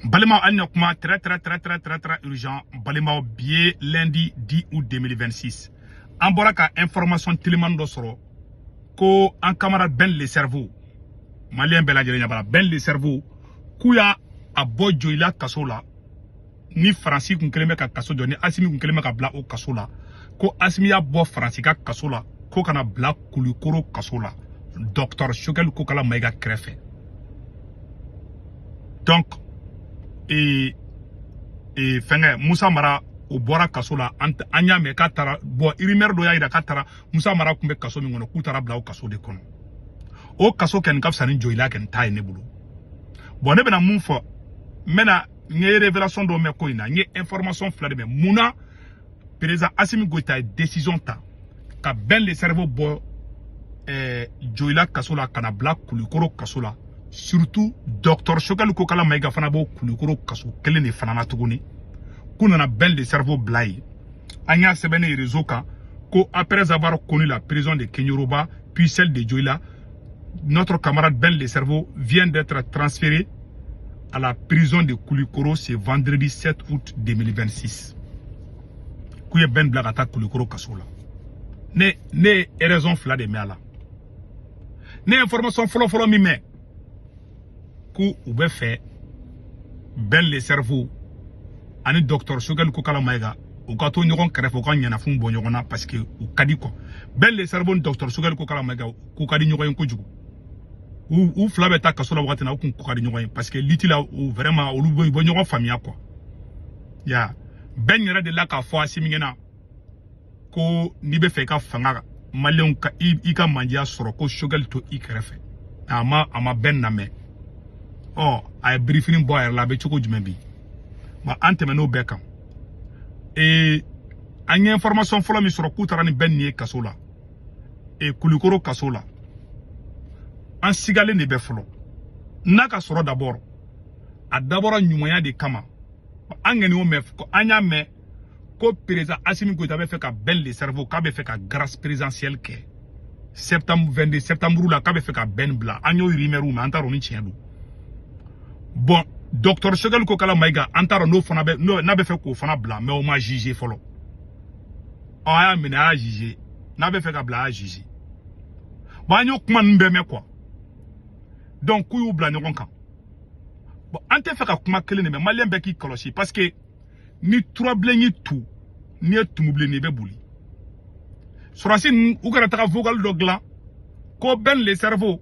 Balima Anyokma, très urgent. Balima biais lundi 10 août 2026. En boraka information tellement d'osoro. Ko en camarade ben les cerveaux. Malien Beladjela ben les cerveaux. Kouya a bojo ila kasola. Ni Francis kun keleme ka kaso ni Asimi kun keleme ka bla o kasola. Ko Asimi ya bo Francis ka kasola. Ko kana bla kulikoro kasola. Docteur Choguel ko kala maiga krefe. Donc fenge Moussa Mara o bora kasola anya me katara bo irimer do yaida katara Moussa Mara kumbe kaso mi ngono kutara bla o kaso de kono o kaso ken kafsa ni joila ken tay ne bulu bon ne bena mun fo mena nye révélation do me ko ina nye information flade me muna président Assimi Goïta décision ta ka ben le cerveau bo joila kasola kana bla kulikoro kasola surtout docteur Choguel ko kala maiga fana bo kulikoro kaso kele ne fana na tuguni kunana ben le cerveau blai anya sebene réseau ka ko après avoir connu la prison de Kenyoroba puis celle de Joila, notre camarade Ben le cerveau vient d'être transféré à la prison de Koulikoro ce vendredi 7 août 2026. Kouye Ben Blagata Koulikoro Kasola. Ne raison fla de mela. Ne information follow mi me. Kou oube fait Ben le cerveau ani docteur Choguel ko kala maiga o ka to nyogon krefo kan nyana fun bo nyogona parce que o kadi ko ben le cerveau docteur Choguel ko kala maiga ko kadi nyogon ko jugu ou flabe ta kasola wakati na ko kadi nyogon parce que litila ou vraiment o lu bo nyogon famia quoi ya ben yara de la ka fo asimingena ko ni be fe ka fanga malion ka i ka mandia soro ko Choguel to i krefe ama ben na me oh ay briefing boy la be choko jumebi ma antemeno bekam anya information folo mi soro kutara ni ben ni kasola Koulikoro kasola an sigale ne be folo naka soro d'abord a d'abord nyumaya de kama angeni o me ko anya me ko président Assimi Goïta be fait ka ben le cerveau ka be fait ka grâce présidentielle ke septembre 22 septembre la ka be fait ka ben bla anyo rimeru ma antaro ni tiendo bon docteur Choguel ko kala maiga antaro no fana be no na be fait ko fana bla mais o ma jugé folo o ya mina a jugé na be fait ka bla a jugé ba nyo kuma nbe me quoi donc ku yu bla nyon kan bon ante fait ka kuma kele ne me malien be ki kolosi parce que ni trouble ni tout ni tumble ni be buli sorasi u gara ta vocal dogla ko ben le cerveau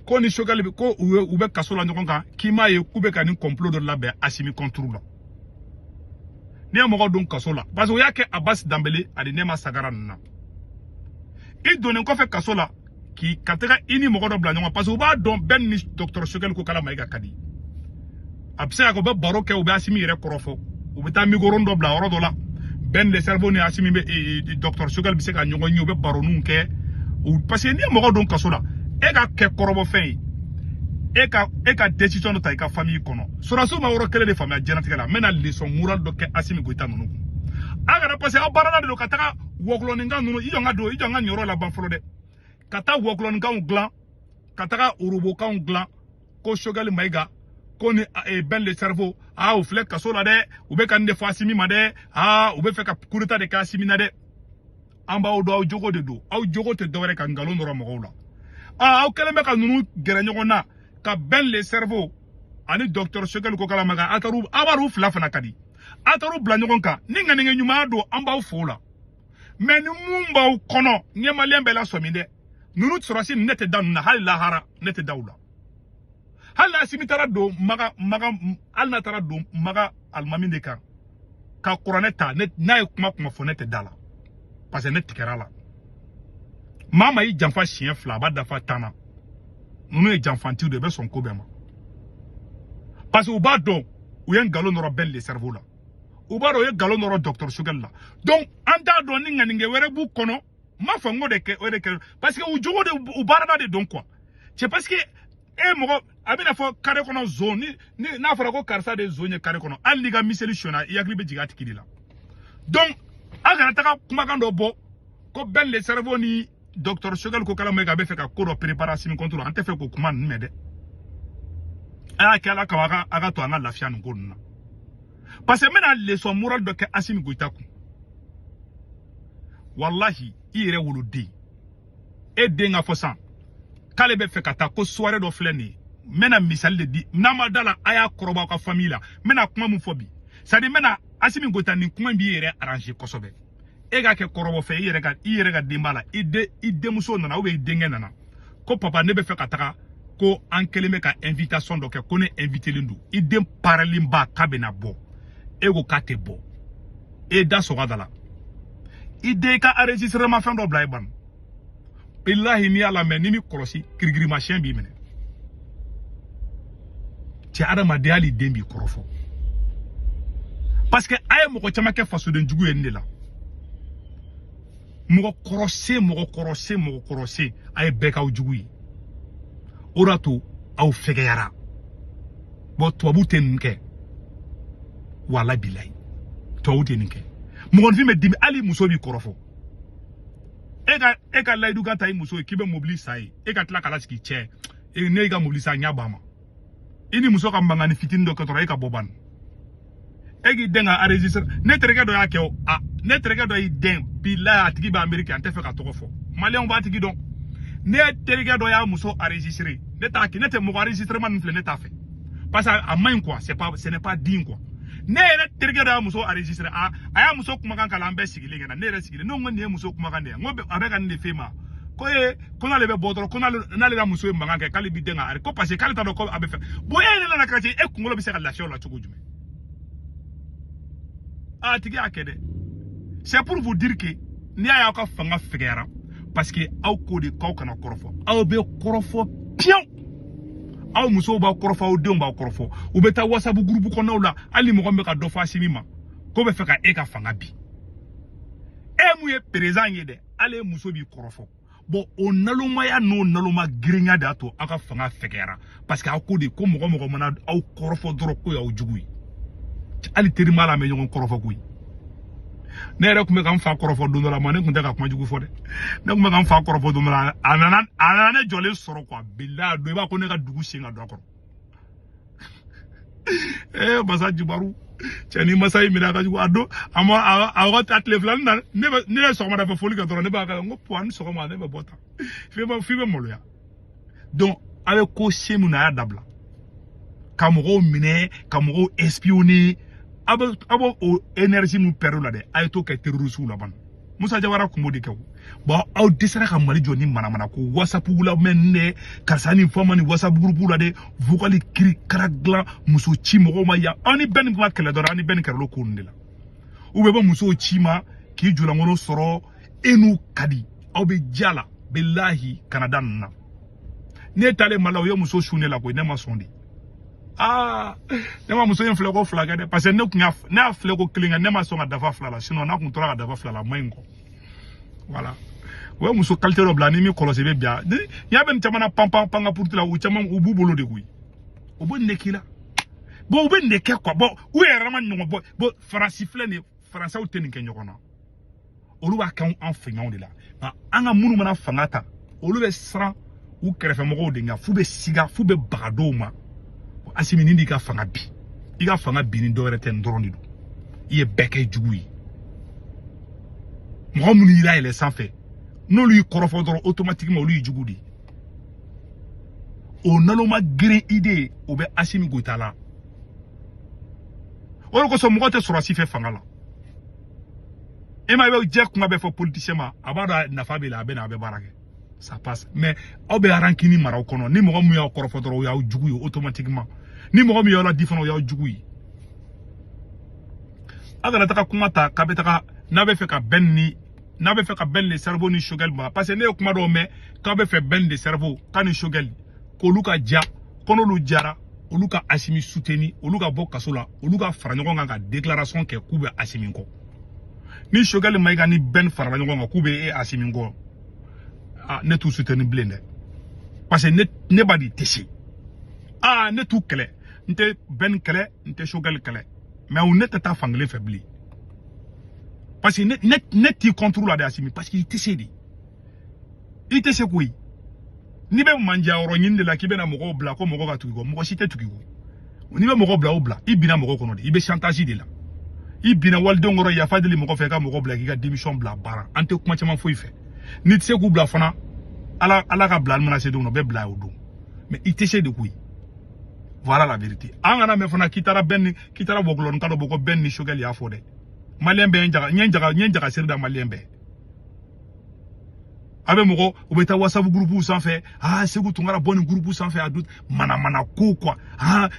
ko ni Choguel ko ou be kasola nyon kan ki ma ye kube ka ni complot de la be Assimi contrôle ni amogo don kasola parce que yake Abbas Dambélé adi nema sagara nna il donne ko fait kasola ki katega ini mogo do bla nyon parce que ba don ben ni docteur Choguel ko kala maiga kadi abse ko be baroke ou be Assimi yere korofo ou be ta mi gorondo bla oro do la ben le cerveau ni Assimi be docteur Choguel bi se ka nyon nyu be baronu ke ou parce que ni amogo don kasola e ka ke korobo fe e ka décision ta ka famille kono surasu ma woro kele de famille jenatika la mena leçon moral do ke Assimi Goïta nunu aga parce que barana de kataka wokloninga nunu ijo nga nyoro la banfolo de kata wokloninga unglan kataka urubo ka unglan ko Choguel maiga ko ni ben le cerveau ou flek kasola de ou be kan de fa Assimi ma de ou be fe ka kurita de ka Assimi na de amba o do jogo de do au jogo te do re ka ngalo noro mo la au keleme ka nunu gere nyogona ka ben le cerveau ani docteur Choguel ko kala maga ataru abaru fla fana kadi ataru bla nyogonka ninga nyuma do amba u fola mais ni mumba u kono nyema lembe la somide nunu tsorasi nete dan na hal lahara nete dawla hal Assimi tara do maga alna tara do maga almaminde ka qur'aneta net na kuma fo nete dala parce que net kerala mama yi janfa chien fla ba dafa tana nous est janfantiu de son kobema parce que uba do ou yen galon noro ben le cerveau là uba do ye galon noro docteur Choguel là donc anta do ninga ninge were bu kono ma fango de ke parce que u jogo de ubara de donc quoi c'est parce que mogo abina fo kare kono zone ni na fara ko karsa de zone kare kono alliga miseli shona yakli be jigati kidila donc aga taka kuma kando bo ko ben le cerveau ni docteur Choguel ko kala mega be fe ka ko do préparation contre ante fe ko kuma nmede aya kala ka aga to anga lafia ngo nna parce que mena leçon morale de Assimi Goïta ku wallahi ire wuludi e denga fosan kale be fe kata ko soirée do fleni mena misal de di namadala aya koroba ka famille la mena kuma mu fobi ça dit mena Assimi Goïta ni kuma bi ire arranger kosobe e ga ke korobo fe ire ga dimbala ide muso nana ou be denge nana ko papa ne be fe kata ko ankeleme ka invitation do ke ko ne inviter lindu ide paralimba kabena bo ego kate bo e da so gadala ide ka enregistrement fin do blay ban billahi ni ala men ni mi korosi kirigiri machin bi mene ci adama de ali dembi korofo parce que ay mo ko chama ke faso de njugu en la mo korose ay beka ujugu yi orato au fegeyara bo to buten ke wala bilay to wuten ke mo gon fi me dimi ali muso bi korofo ega laydu ganta yi muso kibe mobilise sai ega tla kala ski che e ne ga mobilise nya bama ini muso ka mbangani fitin do katoro ega boban egi denga enregistre ne terega do yake o ne terega do yi den bilay atigi ba america ante fe ka tokofo malion ba atigi don ne terega do ya muso enregistré ne ta ki ne te mo enregistrement nfle ne ta fait parce à main quoi ce n'est pas digne quoi ne re terega do ya muso enregistré aya muso kuma kan kala ambe sigile ngena ne re sigile no ngone muso kuma kan de ngobe abeka ne fema ko e ko na lebe bodoro ko na le muso e mbanga ke kali bi denga ari ko parce que kali ta do ko abe fe bo e na krati e kungolo bi se kala la chugo jume tigi akede c'est pour vous dire que ni aya ka fanga fegera parce que aw ko de kaw kana korofo aw be korofo pion aw muso ba korofo aw de ba korofo u be ta whatsapp groupe ko nawla ali mo gombe ka do fa simima ko be feka e ka fanga bi e mu ye présent yede ale muso bi korofo bon o naluma ya no naluma grinya dato aka fanga fegera parce que aw ko de ko mo mana aw korofo doro ko ya ujugui ali teri mala me nyon korofo kuyi ne re kuma kan fa korofo do la ma ne kun ta ka kuma jugu fo de ne kuma kan fa korofo do la anana ne jole soro kwa billah do ba ko ne ka dugu singa do akoro basa jibaru chani masai mina ka jugu ado ama awa atle flan na ne so ma da fa foli ka do ne ba ka ngo poan so ma ne ba bota fi be molo ya donc avec ko semu na ya dabla kamoro mine kamoro espionner abo o énergie mu perdu la de ay to ka terroriste la ban Musa Jawara kumodi kew ba aw desara ka mali joni mana ko whatsapp la menne karsani fama ni whatsapp groupe la de vocal kiri karagla muso chi mo ma ya ani ben ma kala do ani ben karlo ko ndila ube ba muso chi ma ki jula ngono soro enu kadi aw be jala billahi Canada na ne tale malaw yo muso shune la ko ne ma sondi ne ma muso yen fleko flaga de parce que ne kunya na fleko klinga ne ma songa dafa flala sinon na kun tora dafa flala maingo voilà we muso qualité do blani mi kolose be bia ya ben chamana pampa panga pour la u chamam u bubolo de kuyi o bo nekila bo be neke kwa bo u era man nyongo bo francifle ni français ou teni kenyokona olu ba kan en fingon de la ba anga munu mana fangata olu be sran u krefe mo de nga fu be siga fu be bagado ma Assimi ni ka fanga bi iga fanga bi ni do rete ndoro ni do iye beke jugu mo mu ni ira ile sanfé no lui korofo doro automatiquement lui jugu di o nalo ma gré idée o be Assimi Goïta la o ko so mo te sura si fe fanga la e ma be je kuma be fo politicien ma abada na fa be la be na be barake ça passe mais o be arankini mara kono ni mo mu ya korofo doro ya jugu automatiquement ni mo mi yola difono ya jugu agala taka kuma ta kabetaka na be fe ka ben le cerveau ni shogel ma parce que ne kuma do me ka be fe ben de cerveau kan ni shogel ko luka ja kono lu jara oluka Assimi soutenu oluka bo kasola oluka faranyo nga déclaration ke kube Assimi ko ni shogel maiga ni ben faranyo nga kube e Assimi ko ne tout soutenu blende parce que ne ba di tessi ne tout clé nte ben clé nte shogel clé mais on n'est pas fanglé faibli parce que net qui contrôle la Assimi parce qu'il tessi quoi ni be manja oro nyinde la kibe na moko bla ko moko ka tuko moko site tuko ni be mɔgɔ bila o bila i bina mɔgɔ kɔnɔ de i be chantage de la i bina walidenw kɔrɔ yafa deli mɔgɔ fɛ ka mɔgɔ bila k'i ka démission bila baara an tɛ kuma caman foyi fɛ ni tɛ se k'u bila fana ala ka bila mana se don bɛɛ bila o don mais i tɛ se de koyi voilà la vérité an kana mɛn fana k'i taara bɔgɔlɔni ka dɔ bɔ ko Ben ni Choguel y'a fɔ dɛ malien bɛɛ n jaga siri da malien bɛɛ a bɛ mɔgɔ u bɛ taa WhatsApp groupe sanfɛ Segu Tunkara bɔ nin groupe sanfɛ a dun mana ko quoi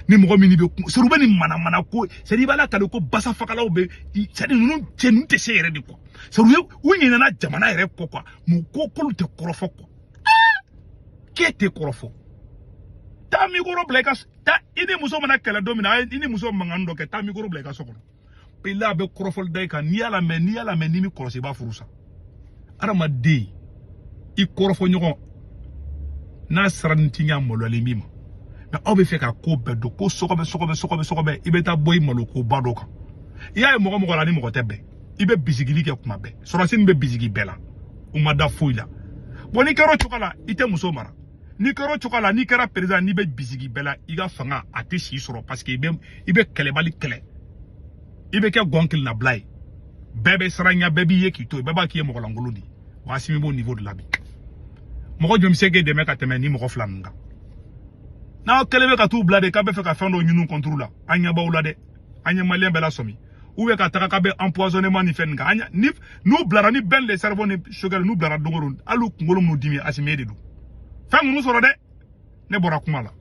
ni mɔgɔ min bɛ sɔrɔ bɛ nin mana ko c'est dire bala kale ko basa fakalaw bɛ c'est dire ninnu tɛ se yɛrɛ de quoi sɔrɔ u ɲinɛna jamana yɛrɛ kɔ quoi mu ko kolu tɛ kɔrɔfɔ quoi k'e tɛ kɔrɔfɔ taa mikoro bila i ka taa i ni muso mana kɛlɛ don min na i ni muso mankan dɔ kɛ taa mikoro bila i ka so kɔnɔ bila a bɛ kɔrɔfɔli da i kan n'i y'a lamɛn n'i mi kɔlɔsi i b'a furu sa adamaden i kɔrɔfɔ ɲɔgɔn n'a sara ni tiɲɛ maloyalen min ma mais aw bɛ fɛ ka ko bɛɛ dɔn ko sɔgɔbɛ i bɛ taa bɔ i malo ko ba dɔ kan i y'a ye mɔgɔ la ni mɔgɔ tɛ bɛn i bɛ bisigili kɛ kuma bɛɛ sɔrɔsi bɛ bisigi bɛɛ la u ma da foyi la bon n'i kɛra o cogo la i tɛ muso mara n'i kɛra o cogo la n'i kɛra président n'i bɛ bisigi bɛɛ la i ka fanga a tɛ si sɔrɔ parce que i bɛ kɛlɛbali kɛlɛ i bɛ kɛ gɔnkili nabila ye bɛɛ bɛ siran ɲɛ bɛɛ b'i ye k'i to yen bɛɛ b'a k'i ye mɔgɔlankolon de ye wa Asimi b'o niveau de la bi mɔgɔ jɔn bɛ se k'e dɛmɛ ka tɛmɛ ni mɔgɔ fila ninnu kan n'aw kɛlen bɛ ka t'u bila de k'a bɛ fɛ ka fɛn dɔw ɲini contre la an ɲɛ b'aw la dɛ an ye malien bɛɛ lasɔmi ou bien ka taga k'a bɛ empoisonnement ni fɛn nin kan n'u bilara ni Ben le cerveau ni Choguel n'u bilara don o don hali u kunkolo minnu dimi Asimi de don fɛn ninnu sɔrɔ dɛ ne bɔra kuma la